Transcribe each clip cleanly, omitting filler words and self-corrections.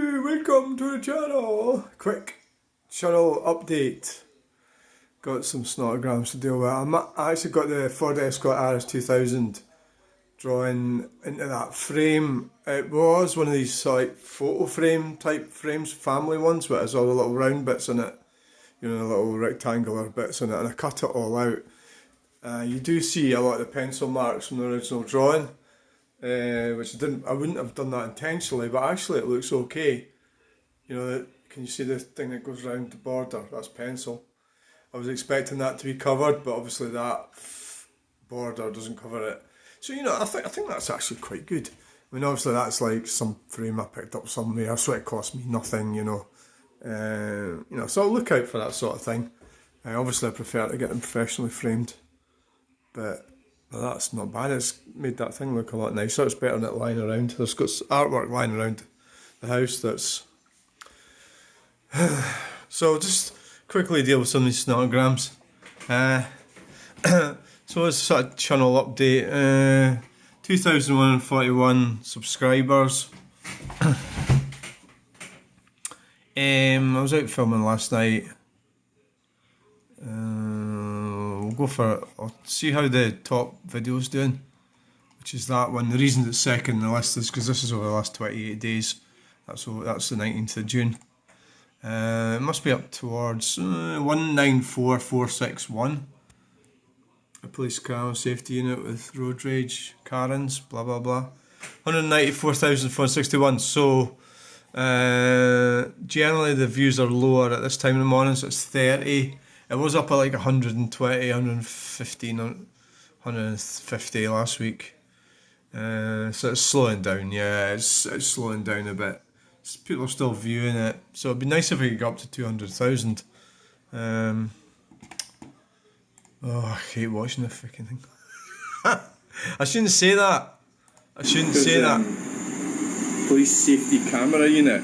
Welcome to the channel. Quick Chunell update. Got some snotograms to deal with. I actually got the Ford Escort RS 2000 drawn into that frame. It was one of these like photo frame type frames, family ones, but it has all the little round bits in it, you know, the little rectangular bits in it, and I cut it all out. You do see a lot of the pencil marks from the original drawing. Which I wouldn't have done that intentionally, but actually it looks okay. You know, can you see the thing that goes around the border? That's pencil. I was expecting that to be covered, but obviously that border doesn't cover it. So, you know, I think that's actually quite good. I mean, obviously that's like some frame I picked up somewhere, so it cost me nothing, you know. So I'll look out for that sort of thing. Obviously I prefer to get them professionally framed, but that's not bad. It's made that thing look a lot nicer. It's better than it lying around. There's got artwork lying around the house that's... So just quickly deal with some of these snotograms. So it's sort of channel update. 2,141 subscribers. I was out filming last night. We'll go for it. I'll see how the top video's doing, which is that one. The reason it's second in the list is because this is over the last 28 days. That's the 19th of June. It must be up towards 194,461. A police car safety unit with road rage, Karens, blah blah blah. 194,461. So generally the views are lower at this time in the morning, so it's 30. It was up at like 120, 115, 150 last week. So it's slowing down, yeah, it's slowing down a bit. People are still viewing it, so it'd be nice if we could go up to 200,000. Oh, I hate watching the freaking thing. I shouldn't say that. I shouldn't say that. Police safety camera unit.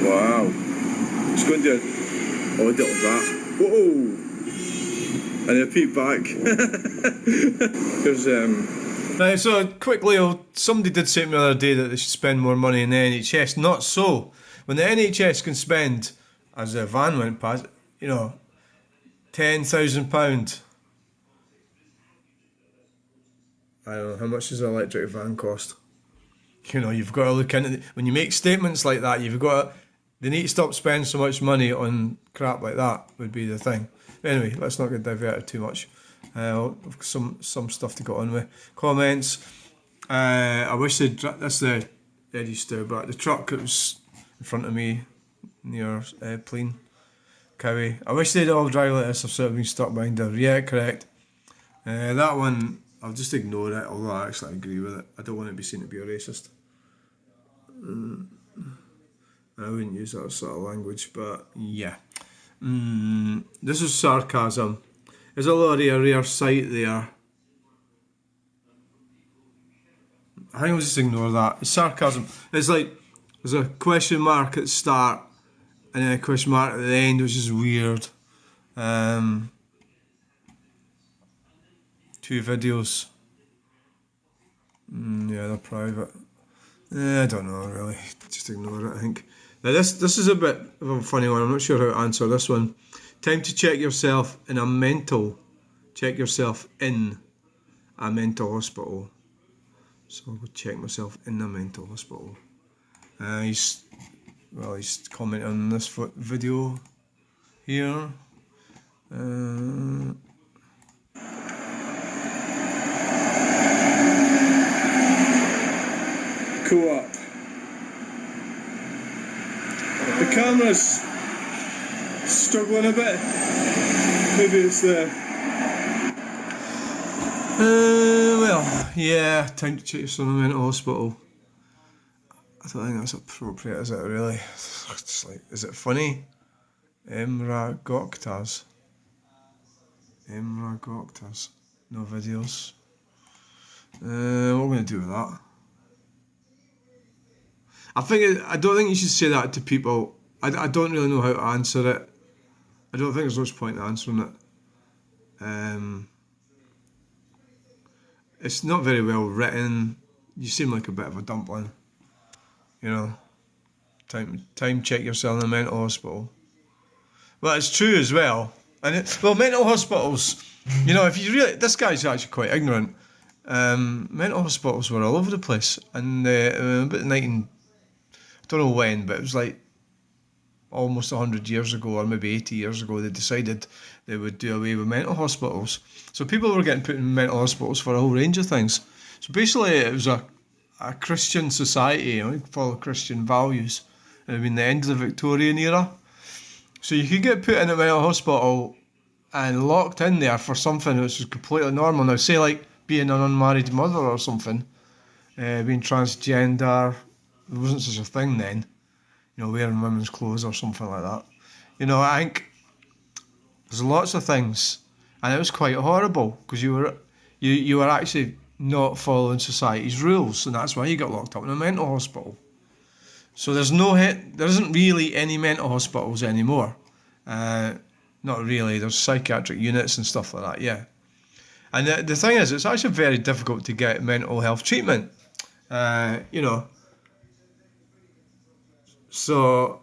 Wow. Just going to do an audit of that. Whoa! And a peek back. Here's Right, so quickly, somebody did say to me the other day that they should spend more money in the NHS. Not so. When the NHS can spend, as a van went past, you know, £10,000. I don't know, how much does an electric van cost? You know, you've got to look into it. When you make statements like that, you've got to, they need to stop spending so much money on crap like that, would be the thing. Anyway, let's not get diverted too much. Some stuff to get on with. Comments. I wish they'd... That's the Eddie Stow, but the truck that was in front of me near Plain Cowie. I wish they'd all drive like this. I've sort of been stuck behind her. Yeah, correct. That one, I'll just ignore it, although I actually agree with it. I don't want to be seen to be a racist. I wouldn't use that sort of language, but yeah. This is sarcasm. There's a lorry, a rear sight there. I think I'll just ignore that. It's sarcasm. It's like there's a question mark at the start and then a question mark at the end, which is weird. 2 videos. Yeah, they're private. I don't know really. Just ignore it, I think. Now this is a bit of a funny one. I'm not sure how to answer this one. Time to check yourself in a mental hospital. So I'll go check myself in a mental hospital. He's commenting on this video here. Co-op. The camera's struggling a bit. Maybe it's the... Well, yeah, time to check yourself in a mental hospital. I don't think that's appropriate, is it really? It's like, is it funny? Emra Goktas. No videos. What are we going to do with that? I don't think you should say that to people. I don't really know how to answer it. I don't think there's much point in answering it. It's not very well written. you seem like a bit of a dumpling. You know, time check yourself in a mental hospital. Well, it's true as well. And mental hospitals, you know, if you really, this guy's actually quite ignorant. Mental hospitals were all over the place, and about 19, I don't know when, but it was like almost 100 years ago, or maybe 80 years ago, they decided they would do away with mental hospitals. So people were getting put in mental hospitals for a whole range of things. So basically, it was a Christian society, you know, follow Christian values. It had been the end of the Victorian era. So you could get put in a mental hospital and locked in there for something which was completely normal. Now, say like being an unmarried mother or something, being transgender, there wasn't such a thing then. You know, wearing women's clothes or something like that. You know, I think there's lots of things, and it was quite horrible because you were actually not following society's rules, and that's why you got locked up in a mental hospital. So there isn't really any mental hospitals anymore. Not really. There's psychiatric units and stuff like that. Yeah, and the thing is, it's actually very difficult to get mental health treatment. You know. So,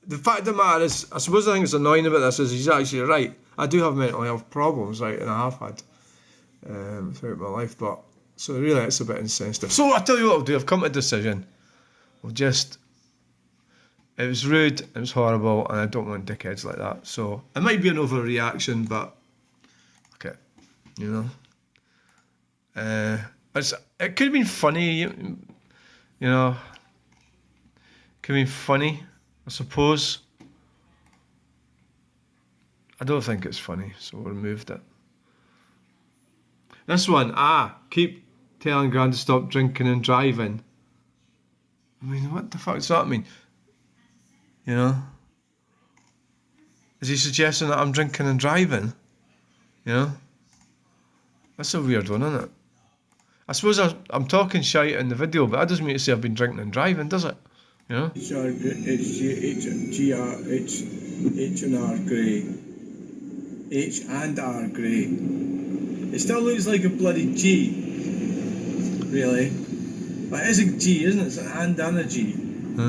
the fact of the matter is, I suppose the thing that's annoying about this is he's actually right. I do have mental health problems, right, and I have had throughout my life, but so really it's a bit insensitive. So I tell you what I'll do, I've come to a decision. It was rude, it was horrible, and I don't want dickheads like that. So, it might be an overreaction, but, okay, you know. It could have been funny, you know. Could be funny, I suppose. I don't think it's funny, so we removed it. This one, keep telling Gran to stop drinking and driving. I mean, what the fuck does that mean? You know? Is he suggesting that I'm drinking and driving? You know? That's a weird one, isn't it? I suppose I'm talking shite in the video, but that doesn't mean to say I've been drinking and driving, does it? You know? H and R grey. H and R grey. It still looks like a bloody G. Really. But it is a G, isn't it? It's an and a G. Yeah,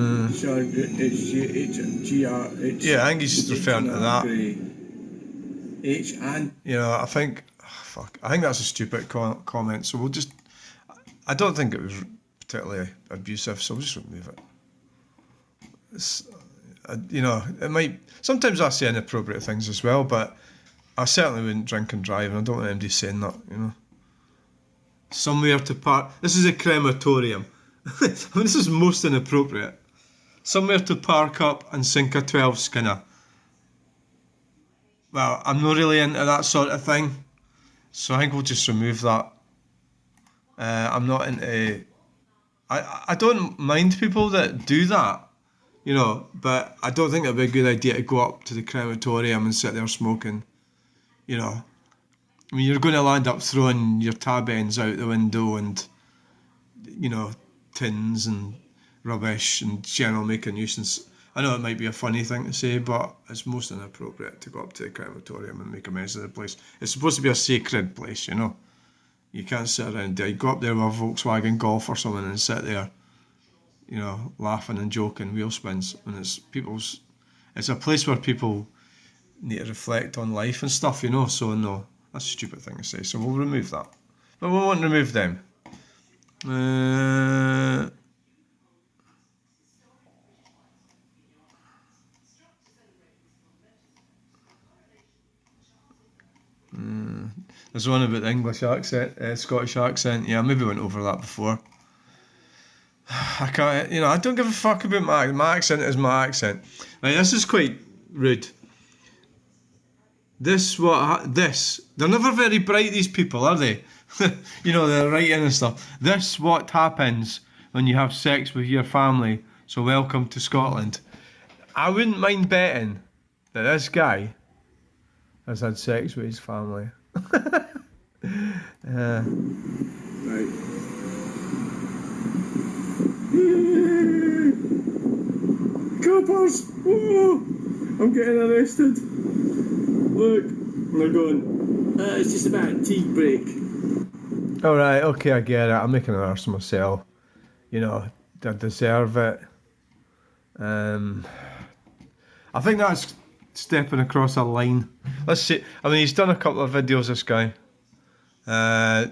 I think he's just referring to that. Grey. H and. You know, I think that's a stupid comment, so we'll just. I don't think it was particularly abusive, so we'll just remove it. You know, it might. Sometimes I say inappropriate things as well, but I certainly wouldn't drink and drive, and I don't want anybody saying that, you know. Somewhere to park. This is a crematorium. I mean, this is most inappropriate. Somewhere to park up and sink a 12 skinner. Well, I'm not really into that sort of thing, so I think we'll just remove that. I'm not into. I don't mind people that do that. You know, but I don't think it'd be a good idea to go up to the crematorium and sit there smoking. You know, I mean, you're going to land up throwing your tab ends out the window and, you know, tins and rubbish and general make a nuisance. I know it might be a funny thing to say, but it's most inappropriate to go up to the crematorium and make a mess of the place. It's supposed to be a sacred place, you know. You can't sit around there. You go up there with a Volkswagen Golf or something and sit there, you know, laughing and joking, wheel spins, and it's a place where people need to reflect on life and stuff, you know, so no, that's a stupid thing to say, so we'll remove that. But we won't remove them. There's one about the English accent, Scottish accent, yeah, I maybe went over that before. I can't, you know, I don't give a fuck about my accent is my accent. Right, this is quite rude. They're never very bright, these people, are they? You know, they're writing and stuff. This what happens when you have sex with your family, so welcome to Scotland. I wouldn't mind betting that this guy has had sex with his family. Right. Coppers! Oh, I'm getting arrested. Look, they're going, it's just about a tea break. Alright, okay, I get it. I'm making an arse of myself. You know, I deserve it. I think that's stepping across a line. Let's see. I mean, he's done a couple of videos, this guy. I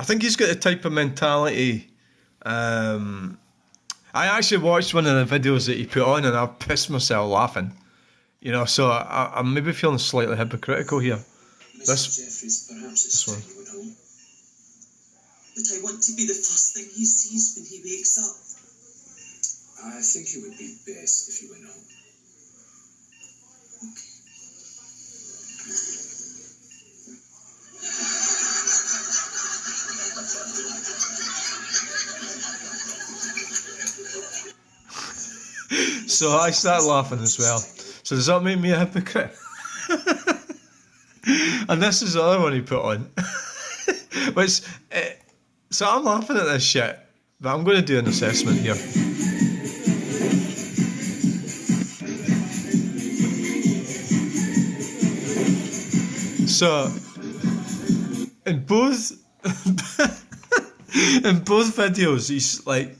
think he's got the type of mentality. I actually watched one of the videos that he put on and I pissed myself laughing. You know, so I'm maybe feeling slightly hypocritical here. Jeffries, perhaps it's one. you at home. But I want to be the first thing he sees when he wakes up. I think it would be best if you went home. Okay. So I start laughing as well. So does that make me a hypocrite? And this is the other one he put on. Which, so I'm laughing at this shit, but I'm going to do an assessment here. So, in both in both videos, he's like,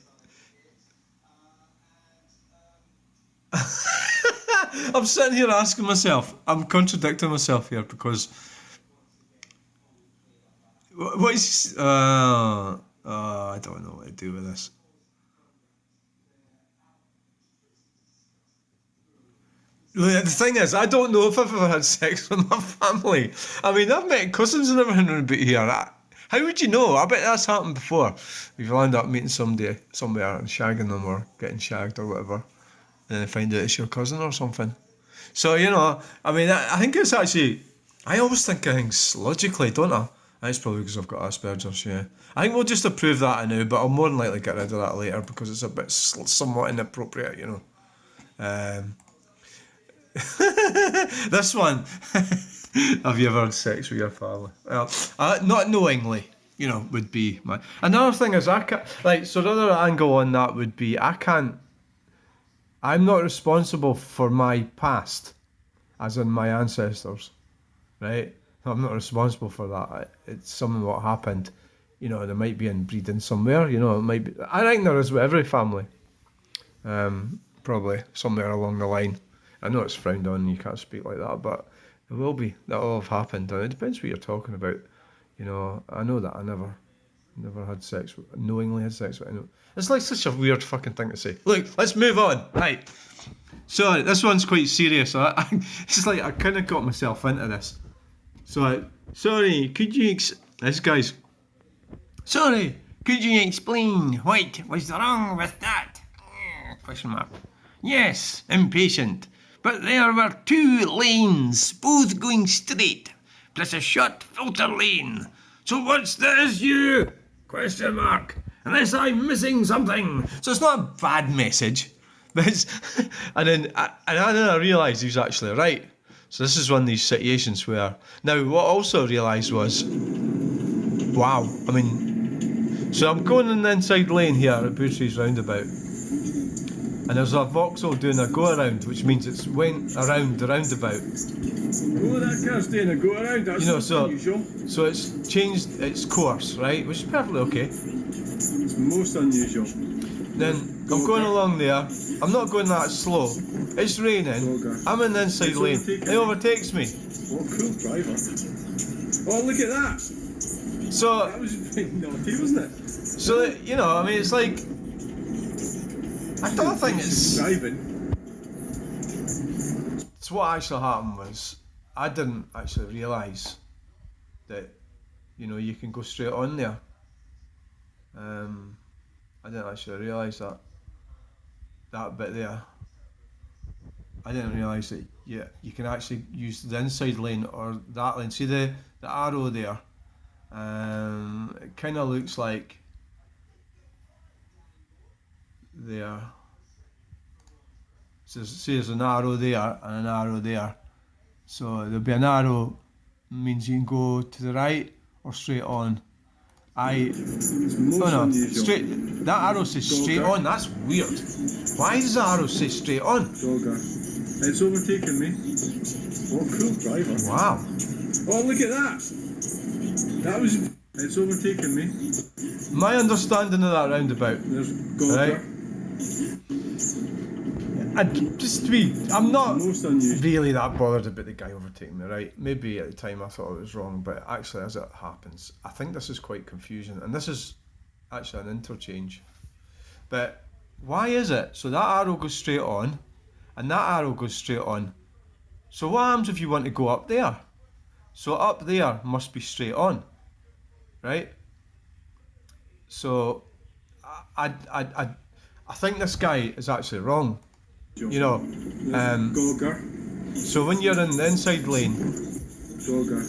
I'm sitting here asking myself, I'm contradicting myself here because what is I don't know what to do with this. The thing is, I don't know if I've ever had sex with my family. I mean, I've met cousins and everything about here. How would you know? I bet that's happened before. You've end up meeting somebody somewhere and shagging them or getting shagged or whatever, and then find out it's your cousin or something. So, you know, I mean, I think it's actually, I always think of things logically, don't I? It's probably because I've got Asperger's, yeah. I think we'll just approve that now, but I'll more than likely get rid of that later because it's a bit somewhat inappropriate, you know. This one. Have you ever had sex with your family? Well, not knowingly, you know, would be my... Another thing is, I can't... Like, so the other angle on that would be, I'm not responsible for my past, as in my ancestors, right? I'm not responsible for that. It's something what happened. You know, there might be inbreeding somewhere, you know, it might be... I think there is with every family. Probably somewhere along the line. I know it's frowned on, you can't speak like that, but it will be. That will have happened, and it depends what you're talking about. You know, I know that I never had sex with, knowingly had sex with anyone. It's like such a weird fucking thing to say. Look, let's move on. Right. So this one's quite serious. It's like I kind of got myself into this. So, sorry, could you... This guy's... Sorry, could you explain what was wrong with that? Question mark. Yes, impatient. But there were 2 lanes, both going straight, plus a short filter lane. So what's the issue? Question mark. Unless I'm missing something. So it's not a bad message. But it's, and then I realised he was actually right. So this is one of these situations where... Now, what I also realised was... Wow, I mean... So I'm going in the inside lane here at Butchery's roundabout. And there's a Vauxhall doing a go-around, which means it's went around the roundabout. Oh, that car's doing a go-around, that's unusual. So it's changed its course, right? Which is perfectly okay. It's most unusual. Then I'm going along there. I'm not going that slow. It's raining. I'm in the inside lane. It overtakes me. What a cool driver. Oh, look at that. So... That was naughty, wasn't it? So, you know, I mean, it's like... I don't think it's... Driving. So what actually happened was, I didn't actually realise that, you know, you can go straight on there. I didn't actually realise that bit there. I didn't realise that you can actually use the inside lane or that lane. See the arrow there? It kind of looks like there. So see, there's an arrow there and an arrow there. So there'll be an arrow, means you can go to the right or straight on. Straight. That arrow says straight on. That's weird. Why does the arrow say straight on? Dogger. It's overtaken me. What a cool driver. Wow. Oh, look at that. That was... It's overtaken me. My understanding of that roundabout, There's Gogger. right? I'm not Most unusual. really that bothered about the guy overtaking me, right? Maybe at the time I thought it was wrong, but actually as it happens, I think this is quite confusing, and this is actually an interchange. But why is it? So that arrow goes straight on, and that arrow goes straight on. So what happens if you want to go up there? So up there must be straight on, right? So I think this guy is actually wrong. You know, Gogger. so when you're in the inside lane, Gogger.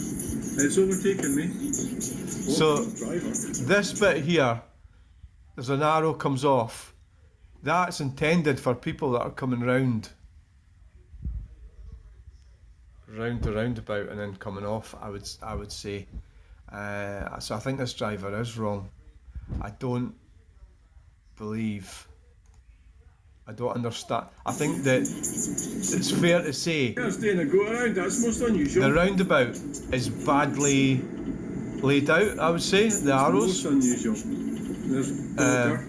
It's overtaken me. so Driver. this bit here, there's an arrow comes off. That's intended for people that are coming round the roundabout and then coming off. I would say. So I think this driver is wrong. I don't understand. I think that it's fair to say There's doing a go around. That's most unusual. the roundabout is badly laid out, I would say, the arrows. Most unusual. There's Gogger.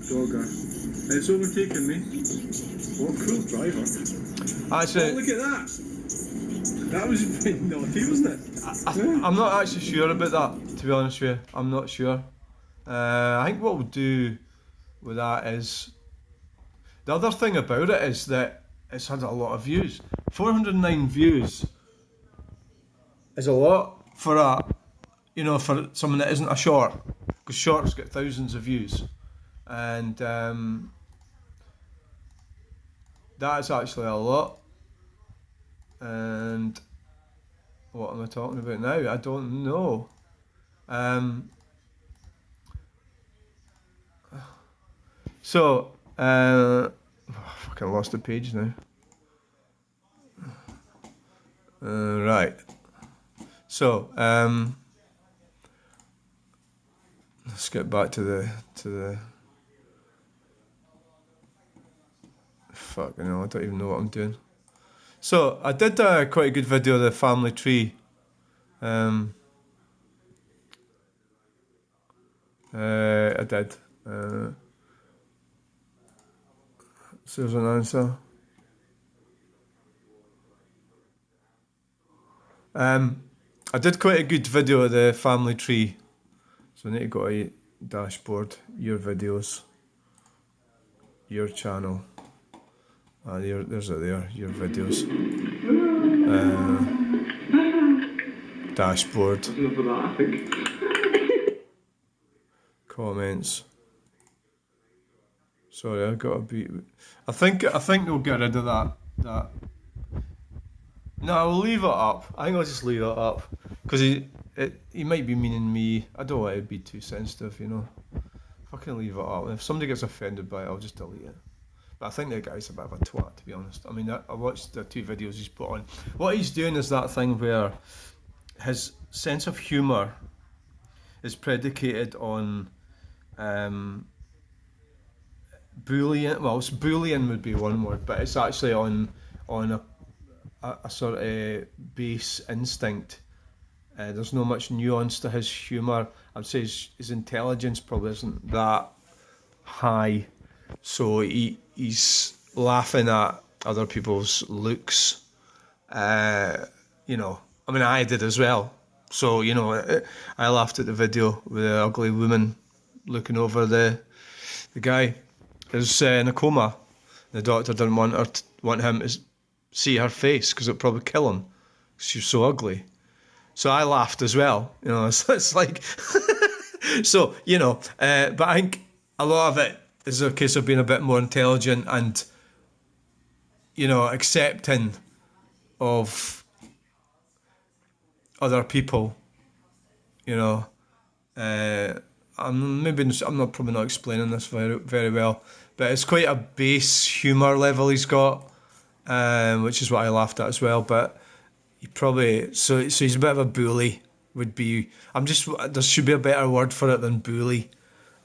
Gogger. It's overtaken me. What cool driver. Actually, Oh, look at that. That was naughty, wasn't it? I'm not actually sure about that, to be honest with you. I'm not sure. I think what we'll do with that is, the other thing about it is that it's had a lot of views. 409 views is a lot for for someone that isn't a short, because shorts get thousands of views, and that's actually a lot. And what am I talking about now? I don't know. I fucking lost the page now. Right. So, let's get back to the fucking hell, I don't even know what I'm doing. So I did quite a good video of the family tree. I did. So there's an answer. I did quite a good video of the family tree. So I need to go to dashboard, your videos, your channel. There's it there, your videos. Dashboard. Enough of that, I think. Comments. Sorry, I've got to be. I think we'll get rid of that. No, I'll leave it up. I think I'll just leave it up because he might be meaning me. I don't want to be too sensitive, you know. Fucking leave it up. And if somebody gets offended by it, I'll just delete it. But I think the guy's a bit of a twat, to be honest. I mean, I watched the 2 videos he's put on. What he's doing is that thing where his sense of humour is predicated on bullying. Well, bullying would be one word, but it's actually on a sort of base instinct. There's not much nuance to his humour. I'd say his intelligence probably isn't that high, so he's laughing at other people's looks. You know, I mean, I did as well. So, you know, I laughed at the video with the ugly woman looking over the guy who's in a coma. The doctor didn't want him to see her face because it'd probably kill him. She was so ugly. So I laughed as well. You know, it's like, so, you know, but I think a lot of it is a case of being a bit more intelligent and, you know, accepting of other people, you know. I'm probably not explaining this very, very well, but it's quite a base humour level he's got, which is what I laughed at as well. But he probably so he's a bit of a bully. Would be there should be a better word for it than bully.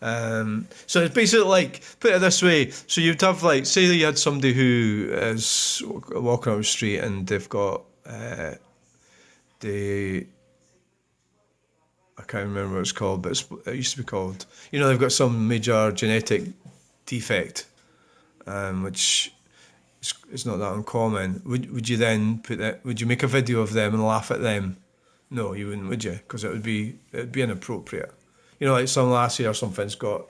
So it's basically like, put it this way, so you'd have like, say you had somebody who is walking on the street and they've got can't remember what it's called, but it used to be called. You know, they've got some major genetic defect, which is not that uncommon. Would you then put that? Would you make a video of them and laugh at them? No, you wouldn't, would you? Because it'd be inappropriate. You know, like some lassie or something's got.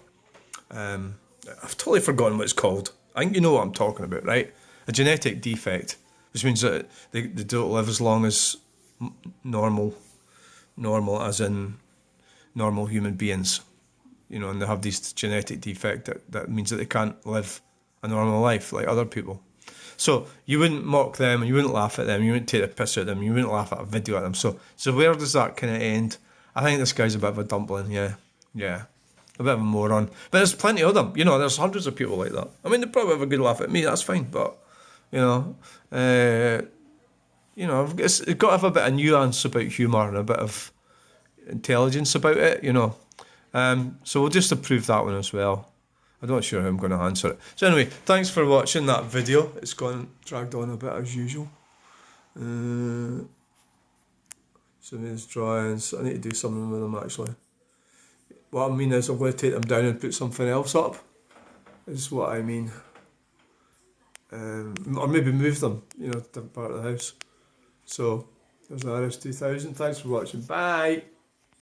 I've totally forgotten what it's called. I think you know what I'm talking about, right? A genetic defect, which means that they don't live as long as normal as in normal human beings, you know, and they have this genetic defect that means that they can't live a normal life like other people. So you wouldn't mock them, and you wouldn't laugh at them, you wouldn't take the piss at them, you wouldn't laugh at a video at them. So where does that kind of end? I think this guy's a bit of a dumpling, yeah, a bit of a moron. But there's plenty of them, you know. There's hundreds of people like that. I mean, they probably have a good laugh at me. That's fine, but it's got to have a bit of nuance about humour and a bit of intelligence about it, you know. So we'll just approve that one as well. I'm not sure how I'm going to answer it. So anyway, thanks for watching that video. It's dragged on a bit as usual. Some of these drawings, I need to do something with them actually. What I mean is I'm going to take them down and put something else up, is what I mean. Or maybe move them, you know, to part of the house. So, there's the RS2000. Thanks for watching. Bye!